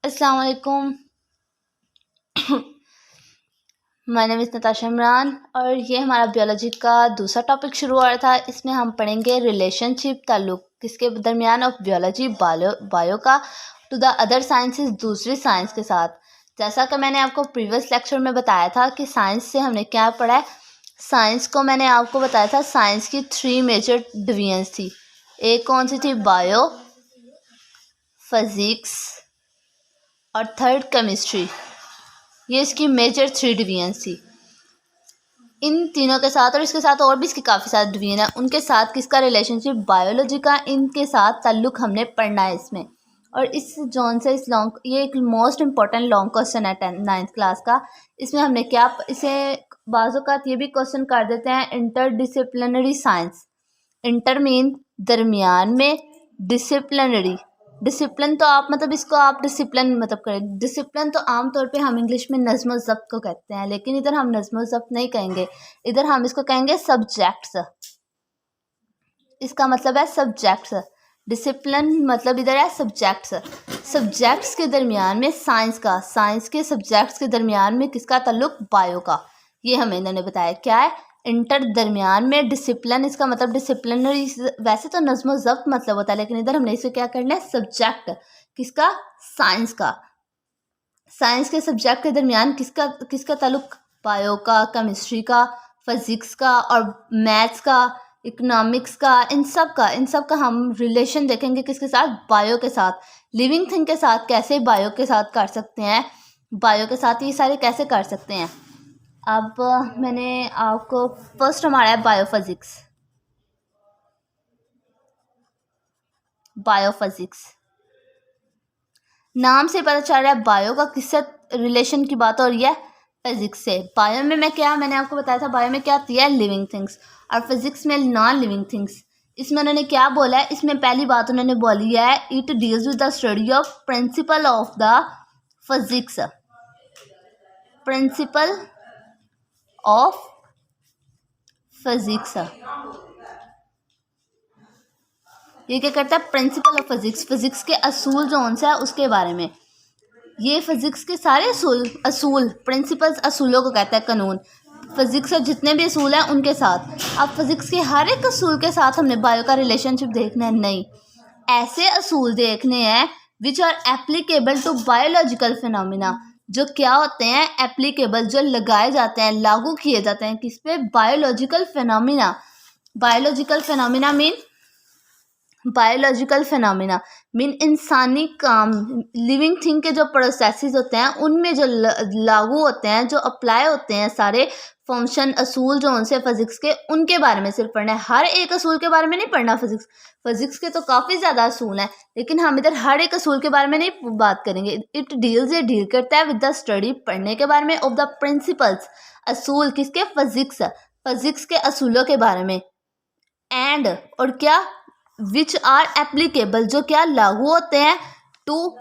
अस्सलाम वालेकुम। My name is Natasha Imran और ये हमारा बायोलॉजी का दूसरा टॉपिक शुरू हो रहा था। इसमें हम पढ़ेंगे रिलेशनशिप, ताल्लुक़ किसके दरमियान ऑफ बायोलॉजी बायो का टू द अदर साइंसेस, दूसरी साइंस के साथ। जैसा कि मैंने आपको प्रीवियस लेक्चर में बताया था कि साइंस से हमने क्या पढ़ा है। साइंस को मैंने आपको बताया था, साइंस की 3 मेजर डिवीजन्स थी। एक कौन सी थी? बायो, फिज़िक्स और थर्ड केमिस्ट्री। ये इसकी मेजर 3 डिवीजन्स थी। इन तीनों के साथ और इसके साथ और भी इसकी काफ़ी सारे डिवीजन है, उनके साथ किसका रिलेशनशिप? बायोलॉजी का इनके साथ ताल्लुक़ हमने पढ़ना है इसमें। और इस जोन से इस लॉन्ग, ये एक मोस्ट इंपॉर्टेंट लॉन्ग क्वेश्चन है 9th क्लास का। इसमें हमने क्या, इसे बाज़ औक़ात ये भी क्वेश्चन कर देते हैं इंटरडिसिप्लिनरी साइंस। इंटर मीन दरमियान में, डिसिप्लिनरी, डिसिप्लिन तो आप मतलब इसको आप डिसिप्लिन मतलब करें। डिसिप्लिन तो आम तौर पे हम इंग्लिश में नज़्म व ज़ब्त को कहते हैं, लेकिन इधर हम नज़्म व ज़ब्त नहीं कहेंगे, इधर हम इसको कहेंगे सब्जेक्ट्स। इसका मतलब है सब्जेक्ट्स। डिसिप्लिन मतलब इधर है सब्जेक्ट्स। सब्जेक्ट्स के दरमियान में साइंस का, साइंस के सब्जेक्ट्स के दरमियान में किसका ताल्लुक? बायो का। ये हमें इन्होंने बताया क्या है, इंटर दरमियान में, डिसिप्लिन इसका मतलब डिसिप्लिनरी, वैसे तो नज़्म व ज़ब्त मतलब होता है, लेकिन इधर हमने इसे क्या करना है? सब्जेक्ट किसका? साइंस का। साइंस के सब्जेक्ट के दरमियान किसका किसका ताल्लुक? बायो का, केमिस्ट्री का, फिज़िक्स का और मैथ्स का, इकोनॉमिक्स का, इन सब का हम रिलेशन देखेंगे किसके साथ? बायो के साथ। लिविंग थिंग के साथ कैसे बायो के साथ कर सकते हैं, बायो के साथ ये सारे कैसे कर सकते हैं। अब मैंने आपको फर्स्ट हमारा है बायोफिज़िक्स। बायोफिज़िक्स नाम से पता चल रहा है बायो का किससे रिलेशन की बात हो रही है? फिजिक्स से। बायो में मैंने आपको बताया था, बायो में क्या आती है? लिविंग थिंग्स, और फिजिक्स में नॉन लिविंग थिंग्स। इसमें उन्होंने क्या बोला है? इसमें पहली बात उन्होंने बोली है, it deals with the study of principle of the physics. Principle of physics, ये क्या करता है? प्रिंसिपल ऑफ फिजिक्स, फिजिक्स के असूल जो उनसे है उसके बारे में। ये फिजिक्स के सारे असूल प्रिंसिपल्स, असूलों को कहता है कानून। फिजिक्स के जितने भी असूल हैं उनके साथ। अब फिजिक्स के हर एक असूल के साथ हमने बायो का रिलेशनशिप देखना है? नहीं, ऐसे असूल देखने हैं which are applicable to biological phenomena, जो क्या होते हैं? एप्लीकेबल, जो लगाए जाते हैं, लागू किए जाते हैं किस पे? Biological phenomena. Biological phenomena mean इंसानी काम, लिविंग थिंग के जो प्रोसेसेस होते हैं उनमें जो लागू होते हैं, जो अप्लाई होते हैं, सारे फंक्शन असूल जो उनसे फिजिक्स के, उनके बारे में सिर्फ पढ़ना है। हर एक असूल के बारे में नहीं पढ़ना। फिजिक्स के तो काफ़ी ज़्यादा असूल हैं, लेकिन हम इधर हर एक असूल के बारे में नहीं बात करेंगे। इट डील्स, ये डील करता है विद द स्टडी, पढ़ने के बारे में, ऑफ द प्रिंसिपल्स, असूल किसके? फिजिक्स के असूलों के बारे में। एंड और क्या? विच आर एप्लीकेबल, जो क्या लागू होते हैं, टू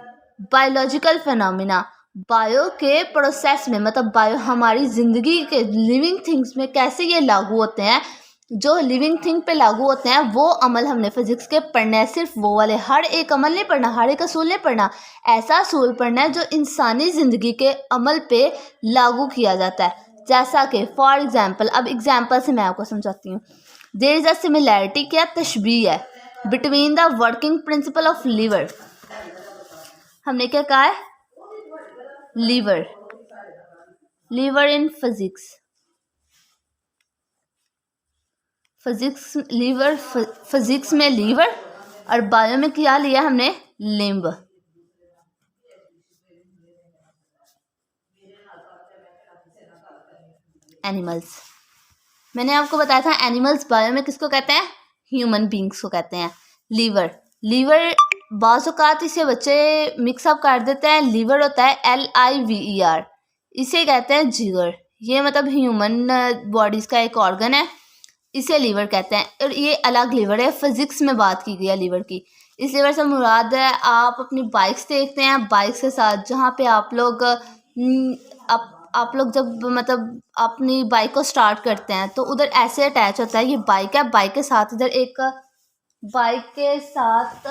बायोलॉजिकल फिनोमिना, बायो के प्रोसेस में, मतलब बायो हमारी ज़िंदगी के लिविंग थिंग्स में कैसे ये लागू होते हैं। जो लिविंग थिंग पे लागू होते हैं वो अमल हमने फिजिक्स के पढ़ना है। सिर्फ वो वाले, हर एक अमल नहीं पढ़ना, हर एक असूल नहीं पढ़ना। ऐसा असूल पढ़ना है जो इंसानी ज़िंदगी के अमल पे लागू किया जाता है। जैसा कि फॉर एग्जाम्पल, अब एग्जाम्पल से मैं आपको समझाती हूँ। देयर इज़ अ सिमिलैरिटी, क्या तशबीह है, between the working principle of lever. हमने क्या कहा है? लीवर इन फिजिक्स, फिजिक्स में लीवर, और बायो में क्या लिया हमने? लिम्ब। एनिमल्स, मैंने आपको बताया था एनिमल्स बायो में किसको कहते हैं? ह्यूमन बींग्स को कहते हैं। लीवर बाज़ औक़ात इसे बच्चे मिक्सअप कर देते हैं। लीवर होता है LIVER, इसे कहते हैं जिगर। ये मतलब ह्यूमन बॉडीज़ का एक ऑर्गन है, इसे लीवर कहते हैं, और ये अलग लीवर है। फिजिक्स में बात की गई है लीवर की। इस लीवर से मुराद है, आप अपनी बाइक्स देखते हैं, बाइक्स के साथ जहाँ पे आप लोग आप लोग जब मतलब अपनी बाइक को स्टार्ट करते हैं तो उधर ऐसे अटैच होता है, ये बाइक है, बाइक के साथ इधर एक, बाइक के साथ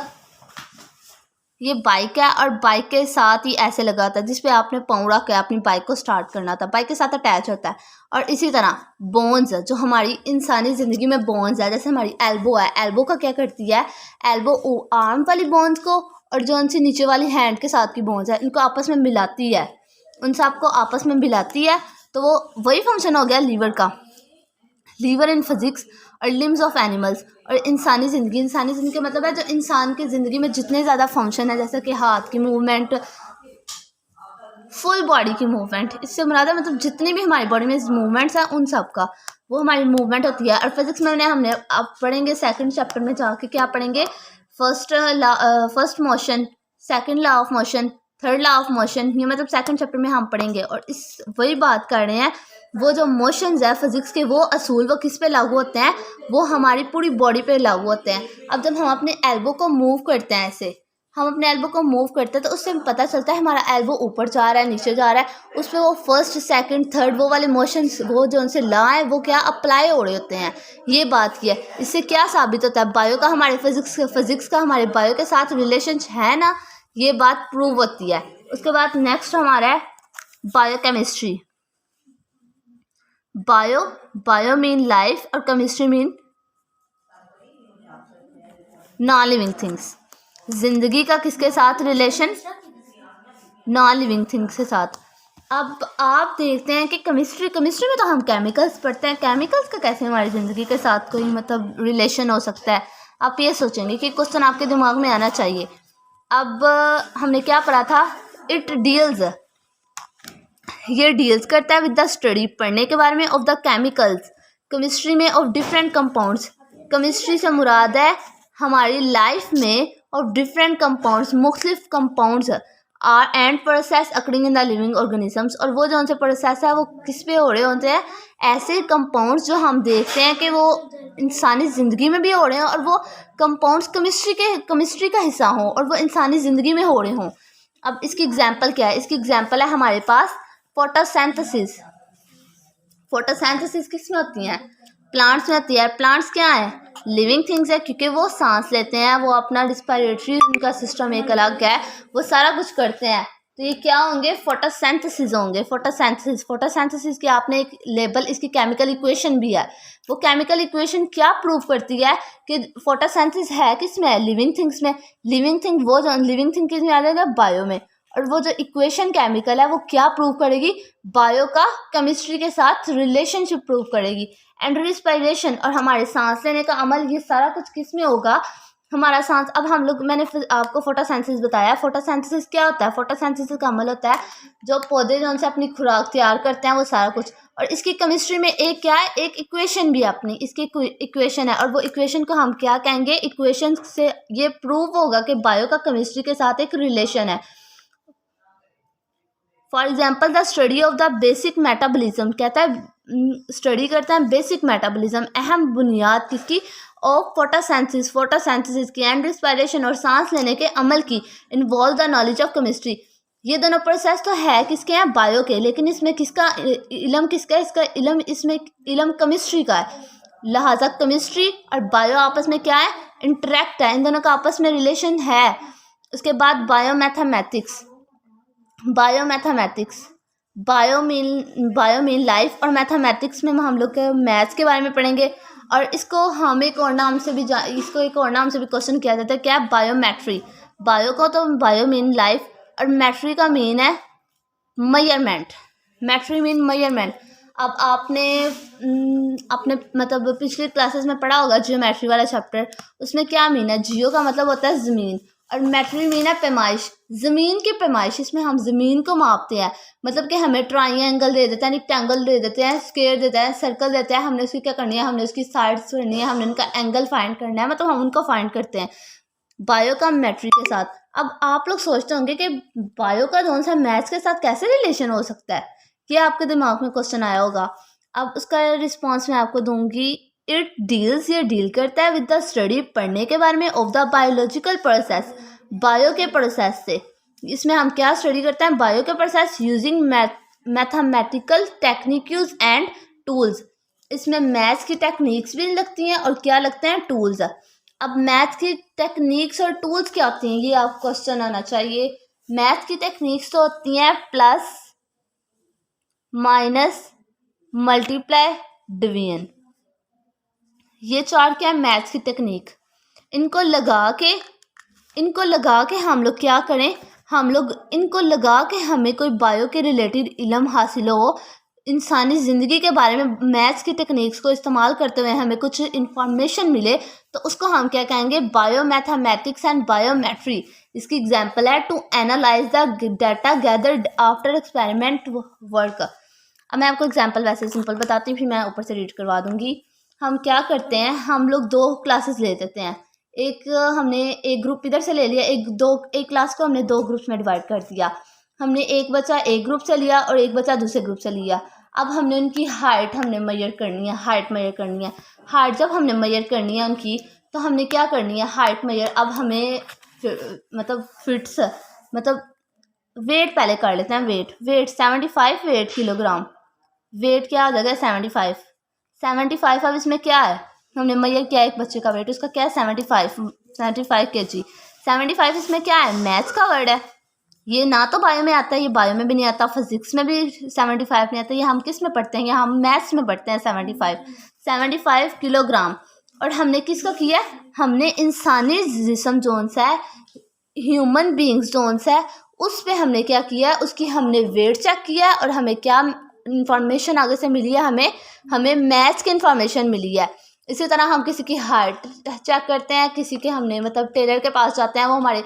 ये बाइक है और बाइक के साथ ही ऐसे लगा था जिस पे आपने पाँव रख के अपनी बाइक को स्टार्ट करना था, बाइक के साथ अटैच होता है। और इसी तरह बोन्स जो हमारी इंसानी ज़िंदगी में बोन्स है, जैसे हमारी एल्बो है, एल्बो का क्या करती है, एल्बो आर्म वाली बोन्स को और जो उनसे नीचे वाली हैंड के साथ की बोन्स है इनको आपस में मिलाती है, उन सबको आपस में मिलाती है। तो वो वही फंक्शन हो गया लीवर का, लीवर इन फिजिक्स और लिम्स ऑफ एनिमल्स। और इंसानी ज़िंदगी का मतलब है जो इंसान की ज़िंदगी में जितने ज़्यादा फंक्शन है, जैसे कि हाथ की मूवमेंट, फुल बॉडी की मूवमेंट, इससे मुराद है मतलब जितनी भी हमारी बॉडी में मूवमेंट्स हैं उन सब का वो हमारी मूवमेंट होती है। और फिजिक्स में हमने अब पढ़ेंगे सेकंड चैप्टर में जाके क्या पढ़ेंगे, first motion, second law of motion, third law of motion, ये मतलब सेकंड चैप्टर में हम पढ़ेंगे। और इस वही बात कर रहे हैं, वो जो मोशंस है फिजिक्स के, वो असूल वो किस पे लागू होते हैं, वो हमारी पूरी बॉडी पे लागू होते हैं। अब जब हम अपने एल्बो को मूव करते हैं, ऐसे हम अपने एल्बो को मूव करते हैं तो उससे पता चलता है हमारा एल्बो ऊपर जा रहा है, नीचे जा रहा है, उस पर वो फर्स्ट सेकंड थर्ड वो वाले मोशंस, वो जो उनसे ला है वो क्या अप्लाई हो रहे होते हैं। ये बात की है। इससे क्या साबित होता है, बायो का हमारे फिजिक्स का हमारे बायो के साथ रिलेशन है ना, ये बात प्रूव होती है। उसके बाद नेक्स्ट हमारा है बायोकेमिस्ट्री। बायो मीन लाइफ और chemistry mean non living things. जिंदगी का किसके साथ रिलेशन, नॉन लिविंग थिंग्स के साथ। अब आप देखते हैं कि केमिस्ट्री में तो हम केमिकल्स पढ़ते हैं, केमिकल्स का कैसे हमारी ज़िंदगी के साथ कोई मतलब रिलेशन हो सकता है। आप ये सोचेंगे कि क्वेश्चन आपके दिमाग में आना चाहिए। अब हमने क्या पढ़ा था, इट डील्स, ये डील्स करता है विद द स्टडी, पढ़ने के बारे में, ऑफ द केमिकल्स, केमिस्ट्री में ऑफ डिफरेंट कंपाउंड्स। केमिस्ट्री से मुराद है हमारी लाइफ में ऑफ डिफरेंट कंपाउंड्स, मुख्तलिफ compounds are and process occurring in the living organisms. और वो जो उनसे प्रोसेस है वो किस पे हो रहे होते हैं, ऐसे कंपाउंड्स जो हम देखते हैं कि वो इंसानी ज़िंदगी में भी हो रहे हैं और वो कंपाउंड्स केमिस्ट्री का हिस्सा हों और वो इंसानी ज़िंदगी में हो रहे हों। अब इसकी एग्जांपल क्या है, इसकी एग्जांपल है हमारे पास फोटोसिंथेसिस। फोटोसिंथेसिस किस में होती हैं, प्लांट्स में होती है। प्लांट्स क्या है, लिविंग थिंग्स है, क्योंकि वो सांस लेते हैं, वो अपना रिस्पिरेटरी उनका सिस्टम एक अलग है, वो सारा कुछ करते हैं। तो ये क्या होंगे, फोटोसिंथेसिस होंगे। फोटोसिंथेसिस की आपने एक लेबल, इसकी केमिकल इक्वेशन भी है। वो केमिकल इक्वेशन क्या प्रूव करती है कि फोटोसिंथेसिस है किस में, लिविंग थिंग्स में। लिविंग थिंग वो जो लिविंग थिंग किस में आ जाएगा, बायो में। और वो जो इक्वेशन केमिकल है वो क्या प्रूव करेगी, बायो का केमिस्ट्री के साथ रिलेशनशिप प्रूव करेगी। एंड रिस्पिरेशन और हमारे सांस लेने का अमल, ये सारा कुछ किस में होगा, हमारा सांस। अब हम लोग, मैंने आपको फोटोसिंथेसिस बताया, फोटोसिंथेसिस क्या होता है, फोटोसिंथेसिस का अमल होता है जो पौधे जो उनसे अपनी खुराक तैयार करते हैं, वो सारा कुछ। और इसकी केमिस्ट्री में एक क्या है, एक इक्वेशन भी है अपनी, इसकी इक्वेशन है। और वो इक्वेशन को हम क्या कहेंगे, इक्वेशन से ये प्रूव होगा कि बायो का केमिस्ट्री के साथ एक रिलेशन है। For example the study of the basic metabolism, कहता है स्टडी करता है बेसिक मेटाबॉलिज्म, अहम बुनियाद किसकी, ऑफ फोटोसिंथेसिस की, एंड रिस्पिरेशन और सांस लेने के अमल की, involve the knowledge of chemistry. ये दोनों प्रोसेस तो है किसके हैं, बायो के, लेकिन इसमें किसका इल्म किसका है, इसका इल्म, इसमें इल्म केमिस्ट्री का है। लिहाजा केमिस्ट्री और बायो आपस में क्या है, इंटरेक्ट है, इन दोनों का आपस में रिलेशन है। उसके बाद बायोमैथमेटिक्स, बायो मीन लाइफ, और मैथमेटिक्स में हम लोग मैथ्स के बारे में पढ़ेंगे। और इसको हम एक और नाम से भी क्वेश्चन किया जाता है, क्या, बायोमेट्री। बायो को तो बायो मीन लाइफ और मैट्री का मीन है मेजरमेंट, मैट्री मीन मेजरमेंट। अब आपने अपने मतलब पिछले क्लासेस में पढ़ा होगा जियोमेट्री वाला चैप्टर, उसमें क्या मीन है, जियो का मतलब होता है ज़मीन और मेट्री मीन है पैमाइश, ज़मीन की पैमाइश। इसमें हम ज़मीन को मापते हैं, मतलब कि हमें ट्राइंगल दे देते हैं, रेक्टेंगल दे देते हैं, स्क्वायर देते हैं, सर्कल देते हैं, हमने उसकी क्या करनी है, हमने उसकी साइड्स करनी है, हमने उनका एंगल फाइंड करना है, मतलब हम उनको फाइंड करते हैं बायो का मेट्री के साथ। अब आप लोग सोचते होंगे कि बायो का कौन सा मैथ्स के साथ कैसे रिलेशन हो सकता है, ये आपके दिमाग में क्वेश्चन आया होगा। अब उसका रिस्पॉन्स मैं आपको दूंगी, इट डील्स, ये डील करता है विद द स्टडी, पढ़ने के बारे में, of the biological process, bio के प्रोसेस से। इसमें हम क्या स्टडी करते हैं, बायो के process, using mathematical techniques and tools. इसमें मैथ्स की टेक्निक्स भी लगती हैं और क्या लगते हैं, टूल्स। अब मैथ की टेक्निक्स और टूल्स क्या होती हैं, ये आप क्वेश्चन आना चाहिए। मैथ की टेक्निक्स तो होती हैं प्लस, माइनस, मल्टीप्लाई, डिवीजन। ये चार क्या है, मैथ्स की टेक्निक। इनको लगा के हम लोग क्या करें, हम लोग इनको लगा के हमें कोई बायो के रिलेटेड इल्म हासिल हो, इंसानी ज़िंदगी के बारे में मैथ्स की टेक्निक्स को इस्तेमाल करते हुए हमें कुछ इंफॉर्मेशन मिले, तो उसको हम क्या कहेंगे, बायो मैथमेटिक्स एंड बायोमेट्री। इसकी एग्जांपल है to analyse the data gathered after experiment work. अब मैं आपको एग्जांपल वैसे सिंपल बताती हूँ, फिर मैं ऊपर से रीड करवा दूँगी। हम क्या करते हैं, हम लोग दो क्लासेस ले लेते हैं। हमने एक ग्रुप इधर से ले लिया, एक क्लास को हमने दो ग्रुप्स में डिवाइड कर दिया। हमने एक बच्चा एक ग्रुप से लिया और एक बच्चा दूसरे ग्रुप से लिया। अब हमने उनकी हाइट मेजर करनी है, हाइट जब हमने मेजर करनी है उनकी, तो हमने क्या करनी है, हाइट मेजर। अब हमें फिट्स वेट पहले कर लेते हैं। वेट 75 वेट किलोग्राम, वेट क्या आ जाएगा 75। अब इसमें क्या है, हमने मेजर किया एक बच्चे का वेट, उसका क्या है 75 kg। 75 इसमें क्या है, मैथ्स का वर्ड है। ये ना तो बायो में आता है, ये बायो में भी नहीं आता, फिजिक्स में भी 75 नहीं आता। ये हम किस में पढ़ते हैं, ये हम मैथ्स में पढ़ते हैं। 75 किलोग्राम। और हमने किसका किया, हमने इंसानी जिस्म जोन सा है, ह्यूमन बींग्स जोन सा है, उस पे हमने क्या किया, उसकी हमने वेट चेक किया और हमें क्या इंफॉर्मेशन आगे से मिली है, हमें मैथ्स की इंफॉर्मेशन मिली है। इसी तरह हम किसी की हाइट चेक करते हैं, किसी के हमने टेलर के पास जाते हैं, वो हमारे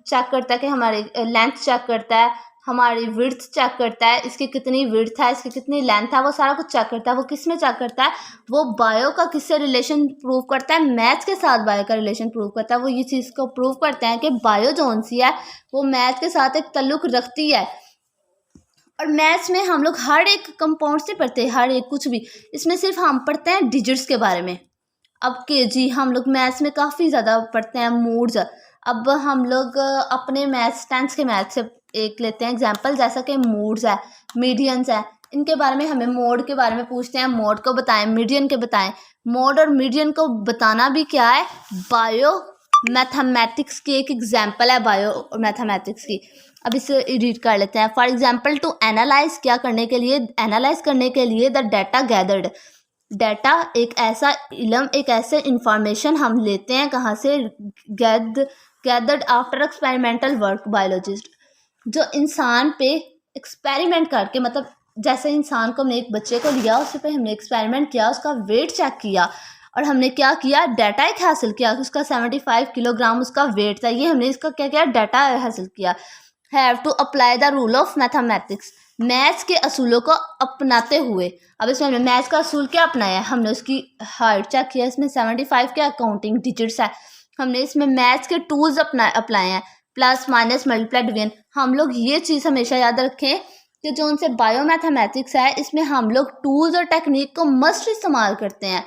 चेक करता है कि हमारी लेंथ चेक करता है, हमारी विड्थ चेक करता है, इसकी कितनी विड्थ है, इसकी कितनी लेंथ है, वो सारा कुछ चेक करता है। वो किस में चेक करता है, वो बायो का किससे रिलेशन प्रूव करता है, मैथ्स के साथ बायो का रिलेशन प्रूव करता है। वो ये चीज़ को प्रूव करते हैं कि बायो जोन सी है वो मैथ के साथ एक ताल्लुक रखती है। और मैथ्स में हम लोग हर एक कंपाउंड से पढ़ते हैं, हर एक कुछ भी, इसमें सिर्फ हम पढ़ते हैं डिजिट्स के बारे में। अब केजी हम लोग मैथ्स में काफ़ी ज़्यादा पढ़ते हैं, मूड्स। अब हम लोग अपने मैथ्स 10th के मैथ्स से एक लेते हैं एग्जांपल, जैसा कि मूड्स है, मीडियंस है, इनके बारे में हमें मोड के बारे में पूछते हैं, मोड को बताएं, मीडियन के बताएं। मोड और मीडियन को बताना भी क्या है, बायो मैथमेटिक्स की एक एग्जांपल है, बायो मैथमेटिक्स की। अब इसे रीड कर लेते हैं। फॉर एग्जांपल टू एनालाइज, क्या करने के लिए, एनालाइज करने के लिए द डाटा गैदर्ड। डाटा एक ऐसा इल्म, एक ऐसे इंफॉर्मेशन हम लेते हैं, कहाँ से, gathered after experimental work biologist, जो इंसान पे एक्सपेरिमेंट करके, जैसे इंसान को हमने एक बच्चे को लिया, उस पे हमने एक्सपेरिमेंट किया, उसका वेट चेक किया और हमने क्या किया, डाटा एक हासिल किया, उसका 75 किलोग्राम उसका वेट था। ये हमने इसका क्या किया, डाटा हासिल किया। Have to apply the rule of mathematics, maths के असूलों को अपनाते हुए। अब इसमें हमने मैथ्स का असूल क्या अपनाया है, हमने उसकी हाइट चेक किया, इसमें 75 क्या काउंटिंग डिजिट्स है, हमने इसमें मैथ्स के टूल्स अप्लाए हैं, प्लस माइनस मल्टीप्लाई डिवीजन। हम लोग ये चीज़ हमेशा याद रखें कि जो उनसे बायो मैथमेटिक्स है, इसमें हम लोग टूल्स और टेक्निक को मस्ट इस्तेमाल करते हैं।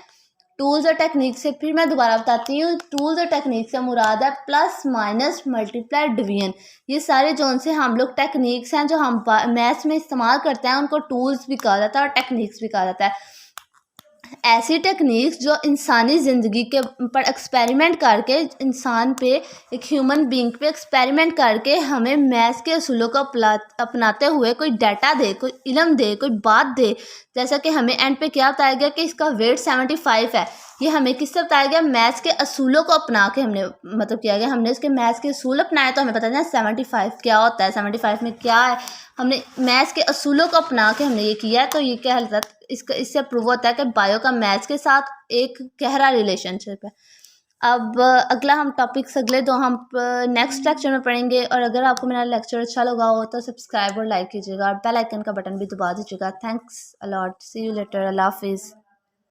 टूल्स और टेक्निक से फिर मैं दोबारा बताती हूँ, टूल्स और टेक्निक से मुराद है प्लस माइनस मल्टीप्लाई डिवीजन। ये सारे जो उनसे हम लोग टेक्निक्स हैं जो हम मैथ्स में इस्तेमाल करते हैं, उनको टूल्स भी कहा जाता है और टेक्निक्स भी कहा जाता है। ऐसी टेक्निक्स जो इंसानी ज़िंदगी के पर एक्सपेरिमेंट करके, इंसान पे, एक ह्यूमन बीइंग पे एक्सपेरिमेंट करके हमें मैथ्स के असूलों को अपनाते हुए कोई डाटा दे, कोई इल्म दे, कोई बात दे। जैसा कि हमें एंड पे क्या बताया गया कि इसका वेट 75 है, ये हमें किससे बताया गया, मैथ्स के असूलों को अपना के हमने किया गया, हमने इसके मैथ्स के असूल अपनाए, तो हमें पता चला 75 क्या होता है, 75 में क्या है, हमने मैथ्स के असूलों को अपना के हमने ये किया है। तो ये क्या है, इससे प्रूव होता है कि बायो का मैथ्स के साथ एक गहरा रिलेशनशिप है। अब अगला हम टॉपिक्स अगले दो हम नेक्स्ट लेक्चर में पढ़ेंगे। और अगर आपको मेरा लेक्चर अच्छा लगा हो तो सब्सक्राइब और लाइक कीजिएगा और बेल आइकन का बटन भी दबा दीजिएगा। Thanks a lot, see you later, अल्लाह हाफिज़।